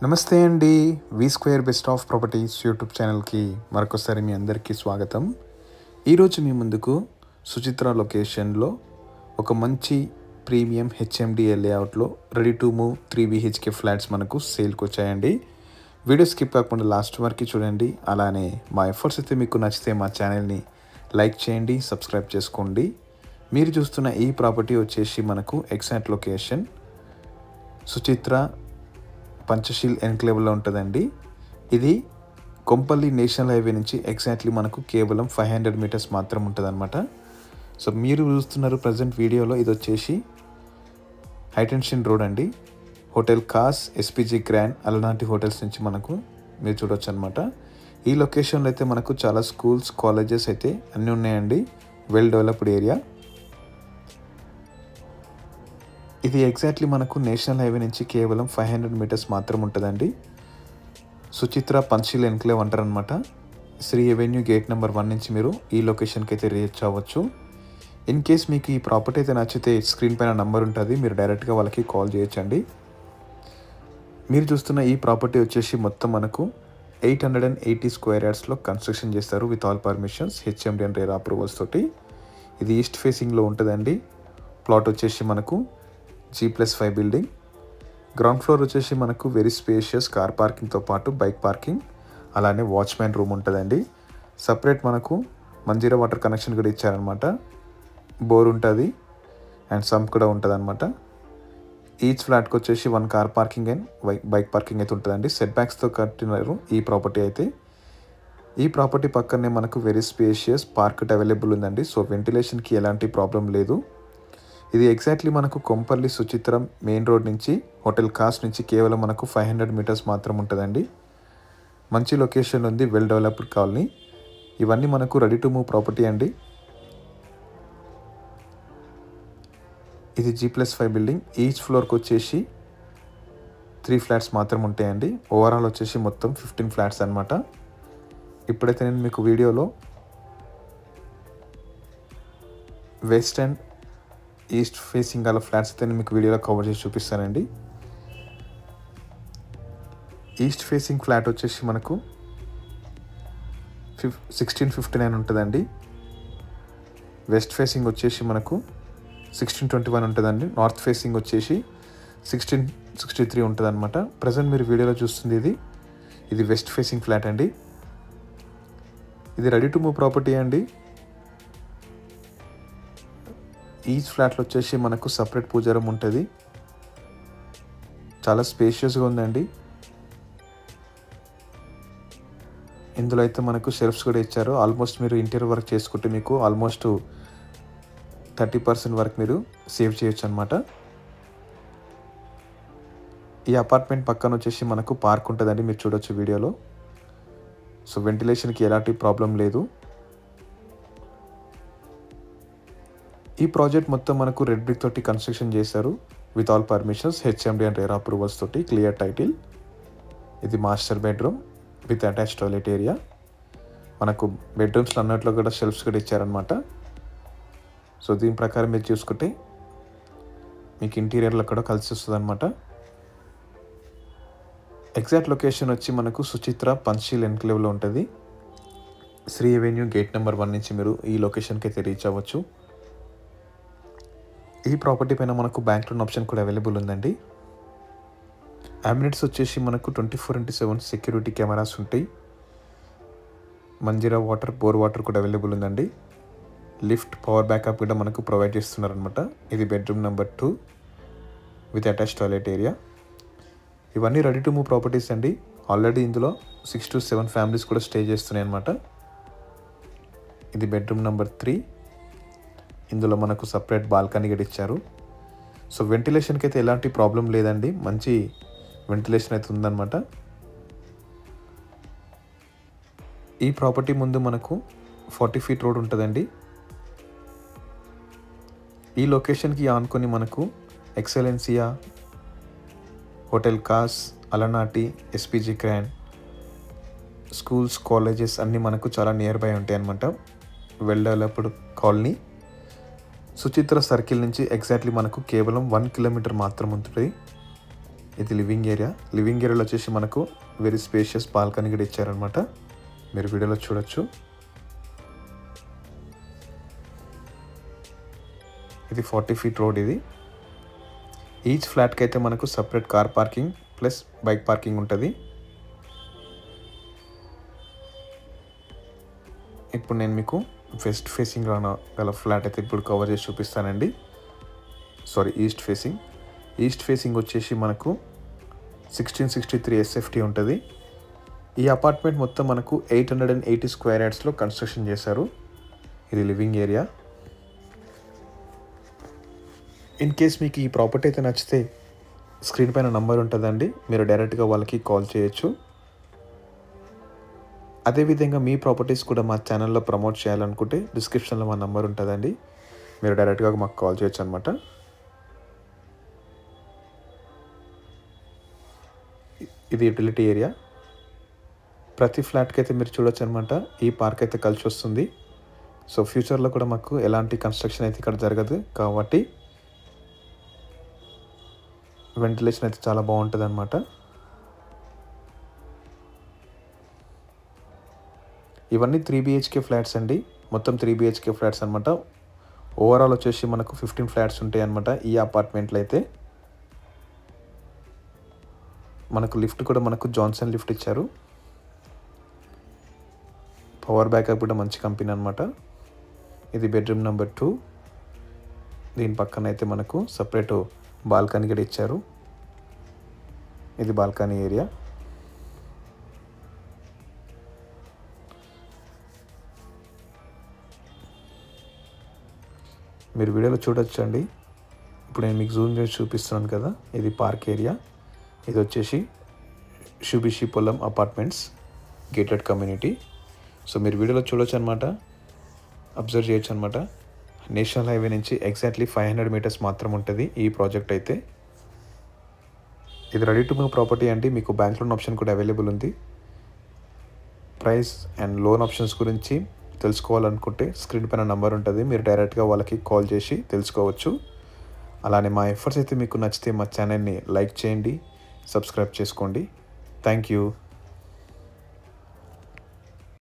నమస్తే అండి. V square best of properties YouTube ఛానల్కి మరొకసారి మీ అందరికీ స్వాగతం. ఈరోజు మీ ముందుకు సుచిత్ర లొకేషన్లో ఒక మంచి ప్రీమియం హెచ్ఎండిఏ లేఅవుట్లో ready to move 3 BHK flats మనకు సేల్కి వచ్చాయండి. వీడియో స్కిప్ కాకుండా లాస్ట్ వరకు చూడండి. అలానే మా ఎఫర్ట్స్ అయితే మీకు నచ్చితే మా ఛానల్ని లైక్ చేయండి, సబ్స్క్రైబ్ చేసుకోండి. మీరు చూస్తున్న ఈ ప్రాపర్టీ వచ్చేసి మనకు ఎగ్జాక్ట్ లొకేషన్ సుచిత్ర పంచశీల్ ఎన్క్లేవ్లో ఉంటుందండి. ఇది కొంపల్లి నేషనల్ హైవే నుంచి ఎగ్జాక్ట్లీ మనకు కేవలం 500 మీటర్స్ మాత్రం ఉంటుంది అనమాట. సో మీరు చూస్తున్నారు ప్రజెంట్ వీడియోలో, ఇది వచ్చేసి హైటెన్షన్ రోడ్ అండి. హోటల్ కాస్, ఎస్పీజీ గ్రాండ్ అలాంటి హోటల్స్ నుంచి మనకు మీరు చూడొచ్చు అనమాట. ఈ లొకేషన్లో అయితే మనకు చాలా స్కూల్స్, కాలేజెస్ అయితే అన్నీ ఉన్నాయండి. Well developed area. ఇది ఎగ్జాక్ట్లీ మనకు నేషనల్ హైవే నుంచి కేవలం 500 మీటర్స్ మాత్రం ఉంటుందండి. సుచిత్ర పంచశీల్ ఎన్క్లేవ్ అంటారనమాట. శ్రీ ఎవెన్యూ గేట్ నెంబర్ 1 నుంచి మీరు ఈ లొకేషన్కి అయితే రీచ్ అవ్వచ్చు. ఇన్ కేస్ మీకు ఈ ప్రాపర్టీ అయితే నచ్చితే స్క్రీన్ పైన నంబర్ ఉంటుంది, మీరు డైరెక్ట్గా వాళ్ళకి కాల్ చేయొచ్చండి. మీరు చూస్తున్న ఈ ప్రాపర్టీ వచ్చేసి మొత్తం మనకు 880 స్క్వేర్ యార్డ్స్లో కన్స్ట్రక్షన్ చేస్తారు with all permissions, HMD and RERA approvals తోటి. ఇది ఈస్ట్ ఫేసింగ్లో ఉంటుందండి. ప్లాట్ వచ్చేసి మనకు G+5 బిల్డింగ్. గ్రౌండ్ ఫ్లోర్ వచ్చేసి మనకు వెరీ స్పేషియస్ కార్ పార్కింగ్తో పాటు బైక్ పార్కింగ్, అలానే వాచ్మ్యాన్ రూమ్ ఉంటుందండి. సపరేట్ మనకు మంజీరా వాటర్ కనెక్షన్ కూడా ఇచ్చారనమాట. బోర్ ఉంటుంది అండ్ సంప్ కూడా ఉంటుంది అనమాట. ఈచ్ ఫ్లాట్కి వచ్చేసి 1 car parking and bike parking అయితే ఉంటుందండి. సెట్ బ్యాక్స్తో కట్టినారు ఈ ప్రాపర్టీ అయితే. ఈ ప్రాపర్టీ పక్కనే మనకు వెరీ స్పేషియస్ పార్క్ అవైలబుల్ ఉందండి. సో వెంటిలేషన్కి ఎలాంటి ప్రాబ్లం లేదు. ఇది ఎగ్జాక్ట్లీ మనకు కొంపల్లి సుచిత్రం మెయిన్ రోడ్ నుంచి హోటల్ కాస్ట్ నుంచి కేవలం మనకు 500 మీటర్స్ మాత్రం ఉంటుందండి. మంచి లొకేషన్ ఉంది, వెల్ డెవలప్డ్ కాలనీ. ఇవన్నీ మనకు రెడీ టు మూవ్ ప్రాపర్టీ అండి. ఇది G+5 బిల్డింగ్. ఈచ్ ఫ్లోర్కి వచ్చేసి 3 ఫ్లాట్స్ మాత్రం ఉంటాయండి. ఓవరాల్ వచ్చేసి మొత్తం 15 ఫ్లాట్స్ అనమాట. ఇప్పుడైతే నేను మీకు వీడియోలో వెస్ట్ అండ్ ఈస్ట్ ఫేసింగ్ గల ఫ్లాట్స్ అయితే నేను మీకు వీడియోలో కవర్ చేసి చూపిస్తానండి. ఈస్ట్ ఫేసింగ్ ఫ్లాట్ వచ్చేసి మనకు 1659 ఉంటుందండి. వెస్ట్ ఫేసింగ్ వచ్చేసి మనకు 1621 ఉంటుందండి. నార్త్ ఫేసింగ్ వచ్చేసి 1663 ఉంటుంది అనమాట. ప్రజెంట్ మీరు వీడియోలో చూస్తుంది ఇది వెస్ట్ ఫేసింగ్ ఫ్లాట్ అండి. ఇది రెడీ టు మూవ్ ప్రాపర్టీ అండి. ఈచ్ ఫ్లాట్లో వచ్చేసి మనకు సపరేట్ పూజా రూమ్ ఉంటుంది. చాలా స్పేషియస్గా ఉందండి. ఇందులో అయితే మనకు షెల్ఫ్స్ కూడా ఇచ్చారు. ఆల్మోస్ట్ మీరు ఇంటీరియర్ వర్క్ చేసుకుంటే మీకు ఆల్మోస్ట్ 30% వరకు మీరు సేవ్ చేయొచ్చు అనమాట. ఈ అపార్ట్మెంట్ పక్కన వచ్చేసి మనకు పార్క్ ఉంటుందండి, మీరు చూడొచ్చు వీడియోలో. సో వెంటిలేషన్కి ఎలాంటి ప్రాబ్లం లేదు. ఈ ప్రాజెక్ట్ మొత్తం మనకు రెడ్ బ్రిక్ తోటి కన్స్ట్రక్షన్ చేశారు with all permissions, HMD and RERA approvals తోటి. Clear title. ఇది master bedroom with attach toilet area. మనకు బెడ్రూమ్స్లో అన్నట్లో కూడా షెల్ఫ్స్ కూడా ఇచ్చారనమాట. సో దీని ప్రకారం మీరు చూసుకుంటే మీకు ఇంటీరియర్లో కూడా కలిసి వస్తుంది అనమాట. ఎగ్జాక్ట్ లొకేషన్ వచ్చి మనకు సుచిత్ర పంచశీల్ ఎన్క్లేవ్లో ఉంటుంది. శ్రీ ఎవెన్యూ గేట్ నెంబర్ 1 నుంచి మీరు ఈ లొకేషన్కి అయితే రీచ్ అవ్వచ్చు. ఈ ప్రాపర్టీ పైన మనకు బ్యాంక్ లోన్ ఆప్షన్ కూడా అవైలబుల్ ఉందండి. అమ్యూనిటీస్ వచ్చేసి మనకు 24/7 సెక్యూరిటీ కెమెరాస్ ఉంటాయి. మంజీరా వాటర్, బోర్ వాటర్ కూడా అవైలబుల్ ఉందండి. లిఫ్ట్, పవర్ బ్యాకప్ కూడా మనకు ప్రొవైడ్ చేస్తున్నారనమాట. ఇది bedroom number 2 with attach toilet area. ఇవన్నీ రెడీ టు మూవ్ ప్రాపర్టీస్ అండి. ఆల్రెడీ ఇందులో 6 to 7 ఫ్యామిలీస్ కూడా స్టే చేస్తున్నాయి అనమాట. ఇది బెడ్రూమ్ నెంబర్ 3. ఇందులో మనకు సపరేట్ బాల్కనీ కూడా ఇచ్చారు. సో వెంటిలేషన్కి అయితే ఎలాంటి ప్రాబ్లం లేదండి. మంచి వెంటిలేషన్ అయితే ఉందన్నమాట. ఈ ప్రాపర్టీ ముందు మనకు 40 feet రోడ్ ఉంటుందండి. ఈ లొకేషన్కి ఆనుకొని మనకు ఎక్సలెన్సియా, హోటల్ కాస్, అలనాటి, ఎస్పీజీ గ్రాండ్, స్కూల్స్, కాలేజెస్ అన్నీ మనకు చాలా నియర్ బై ఉంటాయి అన్నమాట. Well developed colony. Suchitra circle నుంచి ఎగ్జాక్ట్లీ మనకు కేవలం 1 కిలోమీటర్ మాత్రం ఉంటుంది. ఇది లివింగ్ ఏరియాలో వచ్చేసి మనకు వెరీ స్పేషియస్ బాల్కనీ కూడా ఇచ్చారనమాట. మీరు వీడియోలో చూడొచ్చు. ఇది 40 ఫీట్ రోడ్. ఇది ఈచ్ ఫ్లాట్కి అయితే మనకు separate car parking plus bike parking ఉంటుంది. ఇప్పుడు నేను వెస్ట్ ఫేసింగ్ గల ఫ్లాట్ అయితే ఇప్పుడు కవర్ చేసి చూపిస్తానండి. ఈస్ట్ ఫేసింగ్ వచ్చేసి మనకు 1663 SFT ఉంటుంది. ఈ అపార్ట్మెంట్ మొత్తం మనకు 880 స్క్వేర్ యార్డ్స్లో కన్స్ట్రక్షన్ చేశారు. ఇది లివింగ్ ఏరియా. ఇన్ కేస్ మీకు ఈ ప్రాపర్టీ అయితే నచ్చితే స్క్రీన్ పైన నంబర్ ఉంటుందండి, మీరు డైరెక్ట్గా వాళ్ళకి కాల్ చేయొచ్చు. అదేవిధంగా మీ ప్రాపర్టీస్ కూడా మా ఛానల్లో ప్రమోట్ చేయాలనుకుంటే డిస్క్రిప్షన్లో మా నంబర్ ఉంటుందండి, మీరు డైరెక్ట్గా మాకు కాల్ చేయొచ్చు అనమాట. ఇది యూటిలిటీ ఏరియా. ప్రతి ఫ్లాట్కి అయితే మీరు చూడొచ్చు అనమాట. ఈ పార్క్ అయితే కలిసి వస్తుంది. సో ఫ్యూచర్లో కూడా మాకు ఎలాంటి కన్స్ట్రక్షన్ అయితే ఇక్కడ జరగదు కాబట్టి వెంటిలేషన్ అయితే చాలా బాగుంటుంది అనమాట. ఇవన్నీ 3 BHK ఫ్లాట్స్ అండి. మొత్తం 3 BHK ఫ్లాట్స్ అనమాట. ఓవరాల్ వచ్చేసి మనకు 15 ఫ్లాట్స్ ఉంటాయి అనమాట ఈ అపార్ట్మెంట్లో అయితే. మనకు లిఫ్ట్ కూడా మనకు జాన్సన్ లిఫ్ట్ ఇచ్చారు. పవర్ బ్యాకప్ కూడా మంచి కంపెనీ అనమాట. ఇది బెడ్రూమ్ నెంబర్ 2. దీని పక్కన అయితే మనకు సపరేట్ బాల్కనీ కూడా ఇచ్చారు. ఇది బాల్కనీ ఏరియా. మీరు వీడియోలో చూడొచ్చు అండి. ఇప్పుడు నేను మీకు జూమ్ చేసి చూపిస్తున్నాను కదా, ఇది పార్క్ ఏరియా. ఇది వచ్చేసి షుబిషి పొలం అపార్ట్మెంట్స్ గేటెడ్ కమ్యూనిటీ. సో మీరు వీడియోలో చూడొచ్చు అనమాట, అబ్జర్వ్ చేయొచ్చు అనమాట. నేషనల్ హైవే నుంచి ఎగ్జాక్ట్లీ 500 మీటర్స్ మాత్రం ఉంటుంది ఈ ప్రాజెక్ట్ అయితే. ఇది రెడీ టు మూవ్ ప్రాపర్టీ అండి. మీకు బ్యాంక్ లోన్ ఆప్షన్ కూడా అవైలబుల్ ఉంది. ప్రైస్ అండ్ లోన్ ఆప్షన్స్ గురించి తెలుసుకోవాలనుకుంటే స్క్రీన్ పైన నంబర్ ఉంటుంది, మీరు డైరెక్ట్గా వాళ్ళకి కాల్ చేసి తెలుసుకోవచ్చు. అలానే మా ఎఫర్ట్స్ అయితే మీకు నచ్చితే మా ఛానల్ని లైక్ చేయండి, సబ్స్క్రైబ్ చేసుకోండి. Thank you.